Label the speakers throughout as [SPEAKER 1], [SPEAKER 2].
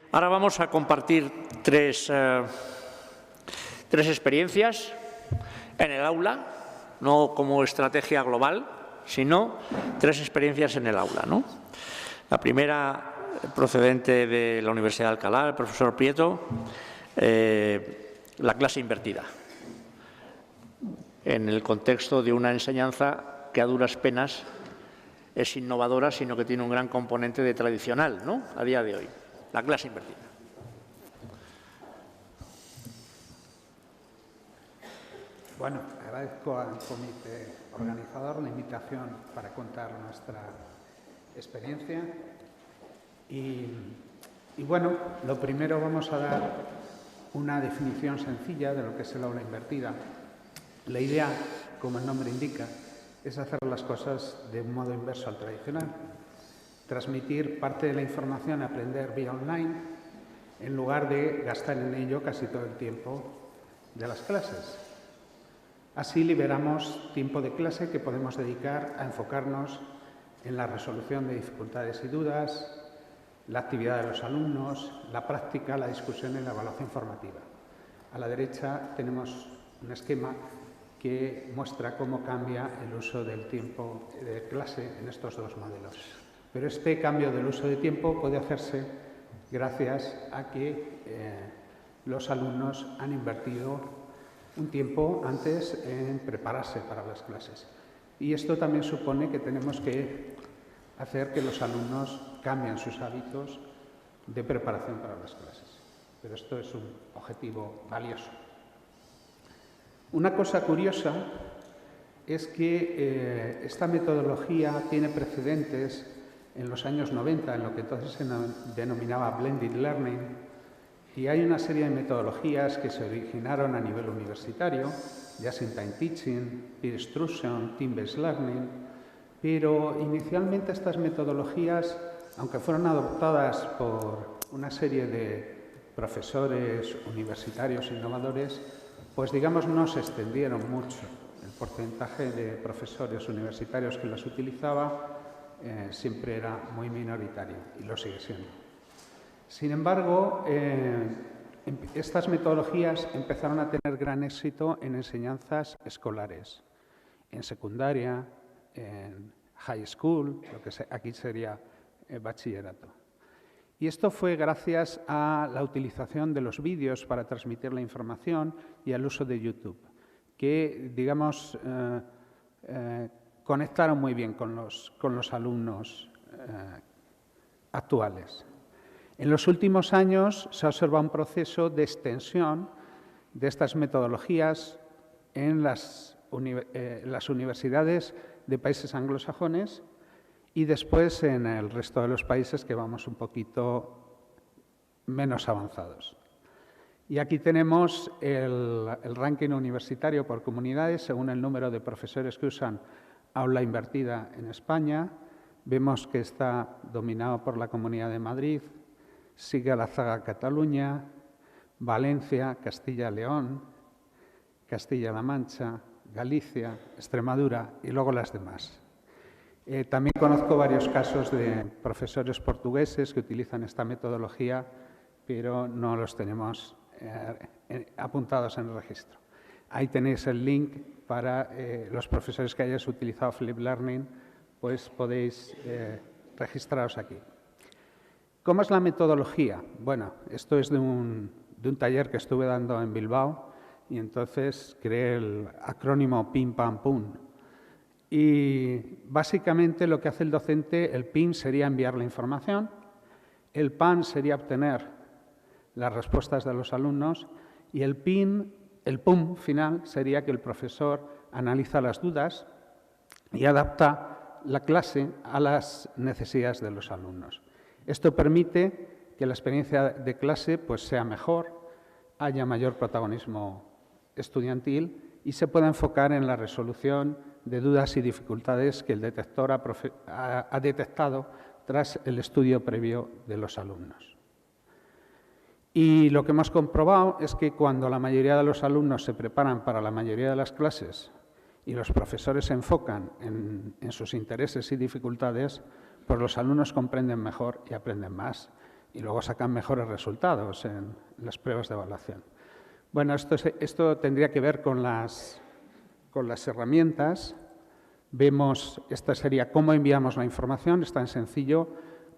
[SPEAKER 1] Ahora vamos a compartir tres experiencias en el aula, no como estrategia global, sino tres experiencias en el aula, ¿no? La primera, procedente de la Universidad de Alcalá, el profesor Prieto, la clase invertida, en el contexto de una enseñanza que a duras penas es innovadora, sino que tiene un gran componente de tradicional, ¿no?, a día de hoy, la clase invertida.
[SPEAKER 2] Bueno, agradezco al comité organizador la invitación para contar nuestra experiencia y bueno, lo primero vamos a dar una definición sencilla de lo que es el aula invertida. La idea, como el nombre indica, es hacer las cosas de un modo inverso al tradicional, transmitir parte de la información, aprender vía online, en lugar de gastar en ello casi todo el tiempo de las clases. Así liberamos tiempo de clase que podemos dedicar a enfocarnos en la resolución de dificultades y dudas, la actividad de los alumnos, la práctica, la discusión y la evaluación formativa. A la derecha tenemos un esquema que muestra cómo cambia el uso del tiempo de clase en estos dos modelos. Pero este cambio del uso de tiempo puede hacerse gracias a que los alumnos han invertido un tiempo antes en prepararse para las clases. Y esto también supone que tenemos que hacer que los alumnos cambien sus hábitos de preparación para las clases. Pero esto es un objetivo valioso. Una cosa curiosa es que esta metodología tiene precedentes en los años 90, en lo que entonces se denominaba Blended Learning, y hay una serie de metodologías que se originaron a nivel universitario, Just-in-Time Teaching, Peer Instruction, Team-Based Learning, pero inicialmente estas metodologías, aunque fueron adoptadas por una serie de profesores universitarios innovadores, pues digamos no se extendieron mucho. El porcentaje de profesores universitarios que las utilizaba siempre era muy minoritario y lo sigue siendo. Sin embargo, estas metodologías empezaron a tener gran éxito en enseñanzas escolares, en secundaria, en high school, lo que aquí sería bachillerato. Y esto fue gracias a la utilización de los vídeos para transmitir la información y al uso de YouTube, que, digamos, conectaron muy bien con los alumnos actuales. En los últimos años se ha observado un proceso de extensión de estas metodologías en las universidades de países anglosajones y después en el resto de los países que vamos un poquito menos avanzados. Y aquí tenemos el ranking universitario por comunidades según el número de profesores que usan aula invertida en España. Vemos que está dominado por la Comunidad de Madrid, sigue a la zaga Cataluña, Valencia, Castilla-León, Castilla-La Mancha, Galicia, Extremadura y luego las demás. También conozco varios casos de profesores portugueses que utilizan esta metodología, pero no los tenemos apuntados en el registro. Ahí tenéis el link para los profesores que hayáis utilizado Flip Learning, pues podéis registraros aquí. ¿Cómo es la metodología? Bueno, esto es de un taller que estuve dando en Bilbao y entonces creé el acrónimo PIM, PAM, PUM. Y básicamente lo que hace el docente, el PIM sería enviar la información, el PAM sería obtener las respuestas de los alumnos y el PUM final sería que el profesor analiza las dudas y adapta la clase a las necesidades de los alumnos. Esto permite que la experiencia de clase pues, sea mejor, haya mayor protagonismo estudiantil y se pueda enfocar en la resolución de dudas y dificultades que el detector ha detectado tras el estudio previo de los alumnos. Y lo que hemos comprobado es que cuando la mayoría de los alumnos se preparan para la mayoría de las clases y los profesores se enfocan en sus intereses y dificultades, pues los alumnos comprenden mejor y aprenden más. y luego sacan mejores resultados en las pruebas de evaluación. Bueno, esto tendría que ver con las herramientas. Vemos, esta sería cómo enviamos la información, es tan sencillo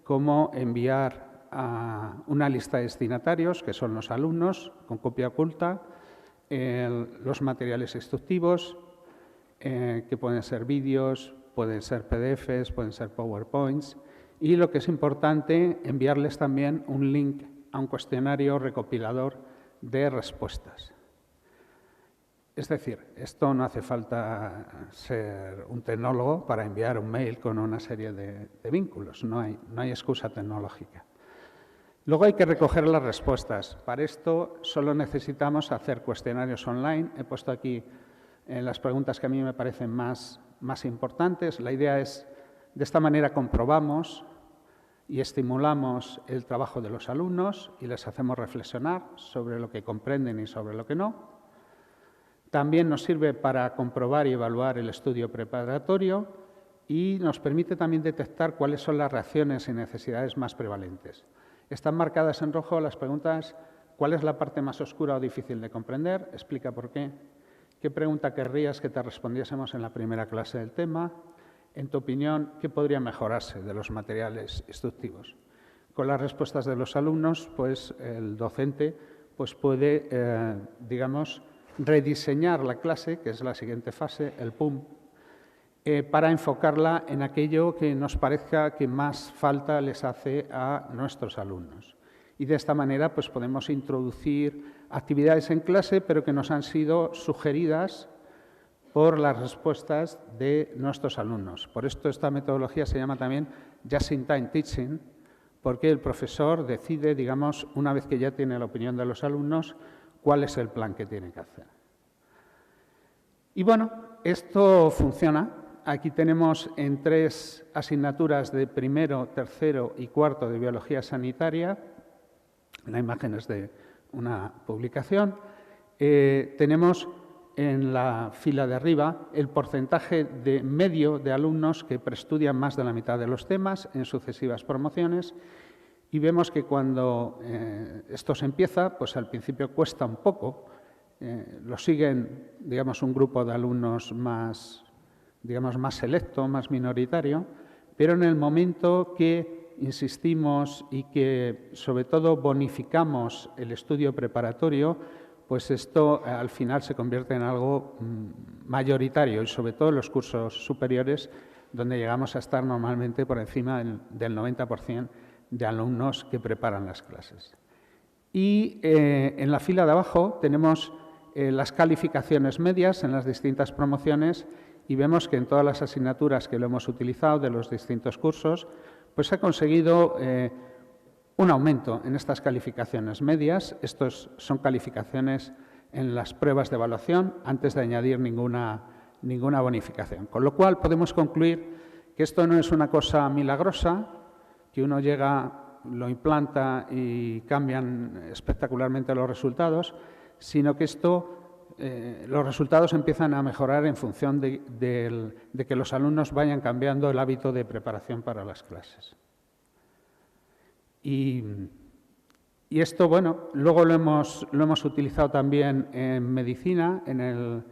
[SPEAKER 2] como enviar a una lista de destinatarios, que son los alumnos, con copia oculta, los materiales instructivos, que pueden ser vídeos, pueden ser PDFs, pueden ser PowerPoints, y lo que es importante, enviarles también un link a un cuestionario recopilador de respuestas. Es decir, esto no hace falta ser un tecnólogo para enviar un mail con una serie de vínculos, no hay excusa tecnológica. Luego hay que recoger las respuestas. Para esto solo necesitamos hacer cuestionarios online. He puesto aquí las preguntas que a mí me parecen más importantes. La idea es, de esta manera comprobamos y estimulamos el trabajo de los alumnos y les hacemos reflexionar sobre lo que comprenden y sobre lo que no. También nos sirve para comprobar y evaluar el estudio preparatorio y nos permite también detectar cuáles son las reacciones y necesidades más prevalentes. Están marcadas en rojo las preguntas: ¿cuál es la parte más oscura o difícil de comprender? Explica por qué. ¿Qué pregunta querrías que te respondiésemos en la primera clase del tema? En tu opinión, ¿qué podría mejorarse de los materiales instructivos? Con las respuestas de los alumnos, pues el docente puede, digamos, rediseñar la clase, que es la siguiente fase, el PUM, para enfocarla en aquello que nos parezca que más falta les hace a nuestros alumnos. Y de esta manera pues podemos introducir actividades en clase, pero que nos han sido sugeridas por las respuestas de nuestros alumnos. Por esto esta metodología se llama también Just-in-Time Teaching, porque el profesor decide, digamos, una vez que ya tiene la opinión de los alumnos, cuál es el plan que tiene que hacer. Y bueno, esto funciona. Aquí tenemos en 3 asignaturas de primero, tercero y cuarto de biología sanitaria, la imagen es de una publicación, tenemos en la fila de arriba el porcentaje de medio de alumnos que preestudian más de la mitad de los temas en sucesivas promociones. Y vemos que cuando esto se empieza, pues al principio cuesta un poco, lo siguen, digamos, un grupo de alumnos más, digamos, más selecto, más minoritario, pero en el momento que insistimos y que, sobre todo, bonificamos el estudio preparatorio, pues esto al final se convierte en algo mayoritario y, sobre todo, en los cursos superiores, donde llegamos a estar normalmente por encima del 90% de alumnos que preparan las clases. Y en la fila de abajo tenemos las calificaciones medias en las distintas promociones y vemos que en todas las asignaturas que lo hemos utilizado de los distintos cursos, pues se ha conseguido un aumento en estas calificaciones medias. Estos son calificaciones en las pruebas de evaluación antes de añadir ninguna bonificación. Con lo cual podemos concluir que esto no es una cosa milagrosa, que uno llega, lo implanta y cambian espectacularmente los resultados, sino que los resultados empiezan a mejorar en función de que los alumnos vayan cambiando el hábito de preparación para las clases. Y esto, bueno, luego lo hemos utilizado también en medicina, en el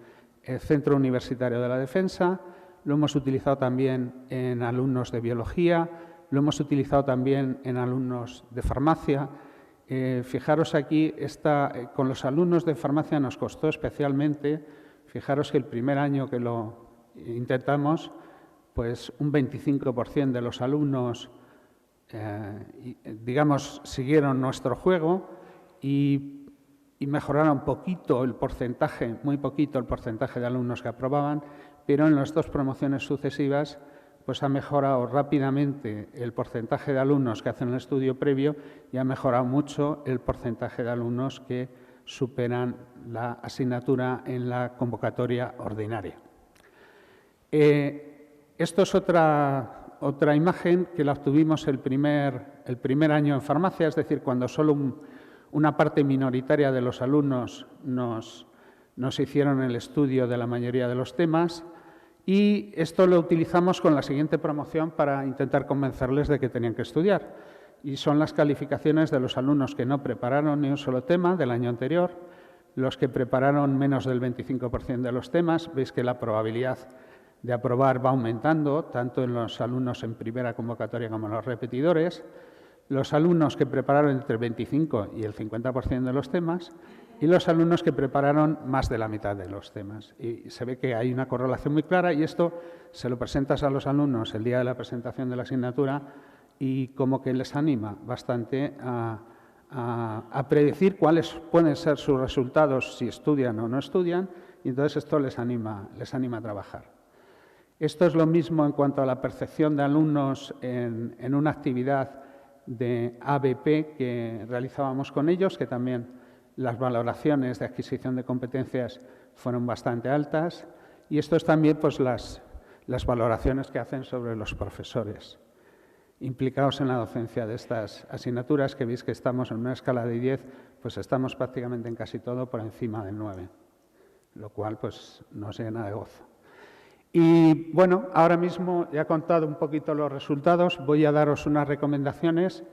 [SPEAKER 2] Centro Universitario de la Defensa, lo hemos utilizado también en alumnos de biología, lo hemos utilizado también en alumnos de farmacia. Fijaros aquí, con los alumnos de farmacia nos costó especialmente, fijaros que el primer año que lo intentamos, pues un 25% de los alumnos, digamos, siguieron nuestro juego y mejoraron poquito el porcentaje, muy poquito el porcentaje de alumnos que aprobaban, pero en las 2 promociones sucesivas pues ha mejorado rápidamente el porcentaje de alumnos que hacen el estudio previo y ha mejorado mucho el porcentaje de alumnos que superan la asignatura en la convocatoria ordinaria. Esto es otra imagen que la obtuvimos el primer año en farmacia, es decir, cuando solo una parte minoritaria de los alumnos nos hicieron el estudio de la mayoría de los temas. Y esto lo utilizamos con la siguiente promoción para intentar convencerles de que tenían que estudiar. y son las calificaciones de los alumnos que no prepararon ni un solo tema del año anterior, los que prepararon menos del 25% de los temas. Veis que la probabilidad de aprobar va aumentando, tanto en los alumnos en primera convocatoria como en los repetidores, los alumnos que prepararon entre el 25 y el 50% de los temas y los alumnos que prepararon más de la mitad de los temas. Y se ve que hay una correlación muy clara y esto se lo presentas a los alumnos el día de la presentación de la asignatura y como que les anima bastante a predecir cuáles pueden ser sus resultados si estudian o no estudian, y entonces esto les anima a trabajar. Esto es lo mismo en cuanto a la percepción de alumnos en una actividad de ABP que realizábamos con ellos, que también las valoraciones de adquisición de competencias fueron bastante altas, y esto es también pues, las valoraciones que hacen sobre los profesores implicados en la docencia de estas asignaturas, que veis que estamos en una escala de 10, pues estamos prácticamente en casi todo por encima del 9, lo cual pues nos llena de gozo. Y bueno, ahora mismo ya he contado un poquito los resultados, voy a daros unas recomendaciones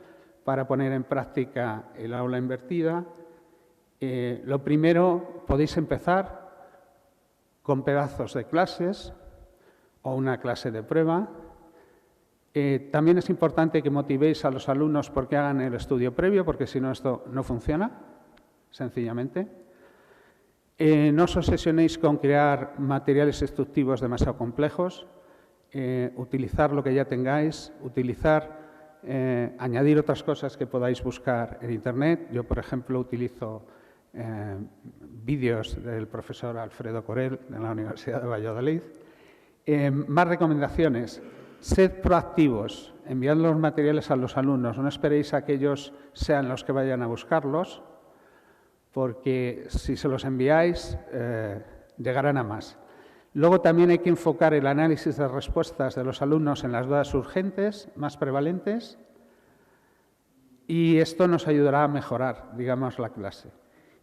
[SPEAKER 2] para poner en práctica el aula invertida. Lo primero, podéis empezar con pedazos de clases o una clase de prueba. También es importante que motivéis a los alumnos porque hagan el estudio previo, porque si no esto no funciona, sencillamente. No os obsesionéis con crear materiales instructivos demasiado complejos, utilizar lo que ya tengáis, añadir otras cosas que podáis buscar en Internet. Yo, por ejemplo, utilizo vídeos del profesor Alfredo Corel de la Universidad de Valladolid. Más recomendaciones. Sed proactivos, enviad los materiales a los alumnos, no esperéis a que ellos sean los que vayan a buscarlos, porque si se los enviáis, llegarán a más. Luego también hay que enfocar el análisis de respuestas de los alumnos en las dudas urgentes, más prevalentes, y esto nos ayudará a mejorar, digamos, la clase.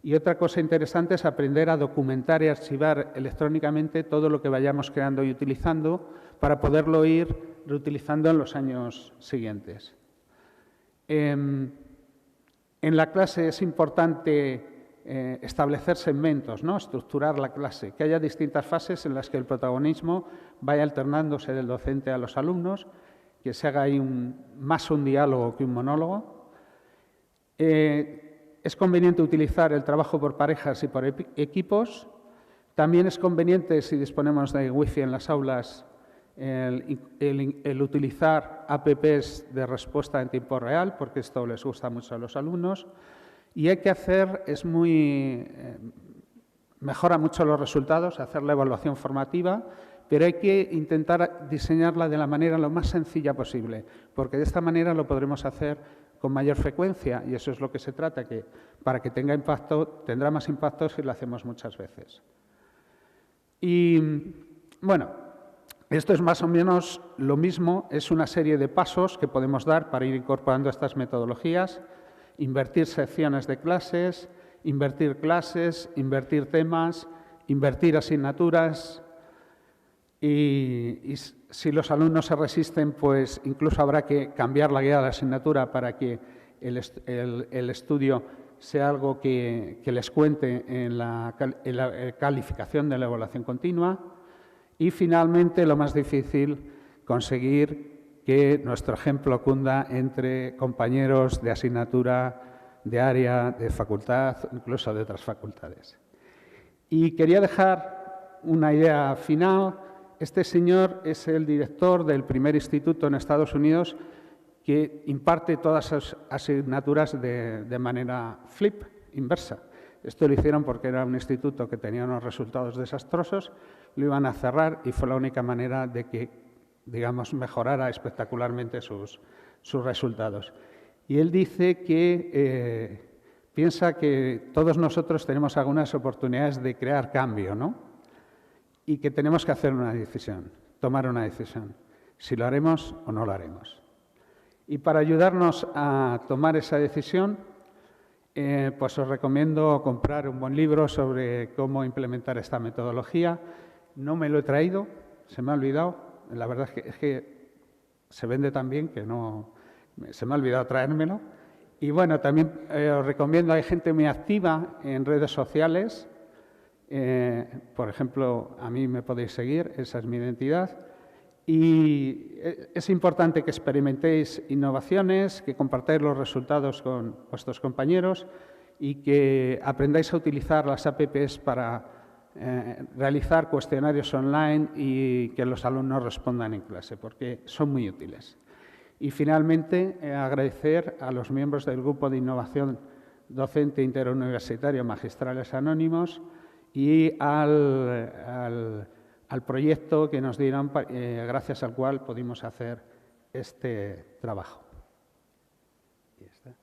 [SPEAKER 2] Y otra cosa interesante es aprender a documentar y archivar electrónicamente todo lo que vayamos creando y utilizando para poderlo ir reutilizando en los años siguientes. En la clase es importante establecer segmentos, ¿no? Estructurar la clase, que haya distintas fases en las que el protagonismo vaya alternándose del docente a los alumnos, que se haga ahí más un diálogo que un monólogo. Es conveniente utilizar el trabajo por parejas y por equipos. También es conveniente, si disponemos de wifi en las aulas, el utilizar apps de respuesta en tiempo real, porque esto les gusta mucho a los alumnos. Y hay que hacer, mejora mucho los resultados, hacer la evaluación formativa, pero hay que intentar diseñarla de la manera lo más sencilla posible, porque de esta manera lo podremos hacer con mayor frecuencia, y eso es lo que se trata, que para que tenga impacto, tendrá más impacto si lo hacemos muchas veces. Y bueno, esto es más o menos lo mismo, es una serie de pasos que podemos dar para ir incorporando estas metodologías: invertir secciones de clases, invertir temas, invertir asignaturas, y si los alumnos se resisten, pues incluso habrá que cambiar la guía de la asignatura para que el estudio sea algo que les cuente en la calificación de la evaluación continua. Y finalmente, lo más difícil, conseguir que nuestro ejemplo cunda entre compañeros de asignatura, de área, de facultad, incluso de otras facultades. Y quería dejar una idea final. Este señor es el director del primer instituto en Estados Unidos que imparte todas las asignaturas de manera flip, inversa. Esto lo hicieron porque era un instituto que tenía unos resultados desastrosos, lo iban a cerrar y fue la única manera de que, digamos, mejorara espectacularmente sus resultados. Y él dice que piensa que todos nosotros tenemos algunas oportunidades de crear cambio, ¿no? Y que tenemos que hacer una decisión, tomar una decisión, si lo haremos o no lo haremos. Y para ayudarnos a tomar esa decisión, pues os recomiendo comprar un buen libro sobre cómo implementar esta metodología. No me lo he traído, se me ha olvidado. La verdad es que se vende tan bien que no Se me ha olvidado traérmelo. Y bueno, también os recomiendo, hay gente muy activa en redes sociales. Por ejemplo, a mí me podéis seguir, esa es mi identidad. Y es importante que experimentéis innovaciones, que compartáis los resultados con vuestros compañeros y que aprendáis a utilizar las apps para realizar cuestionarios online y que los alumnos respondan en clase, porque son muy útiles. Y finalmente, agradecer a los miembros del Grupo de Innovación Docente Interuniversitario Magistrales Anónimos y al proyecto que nos dieron, gracias al cual pudimos hacer este trabajo. Y ya está.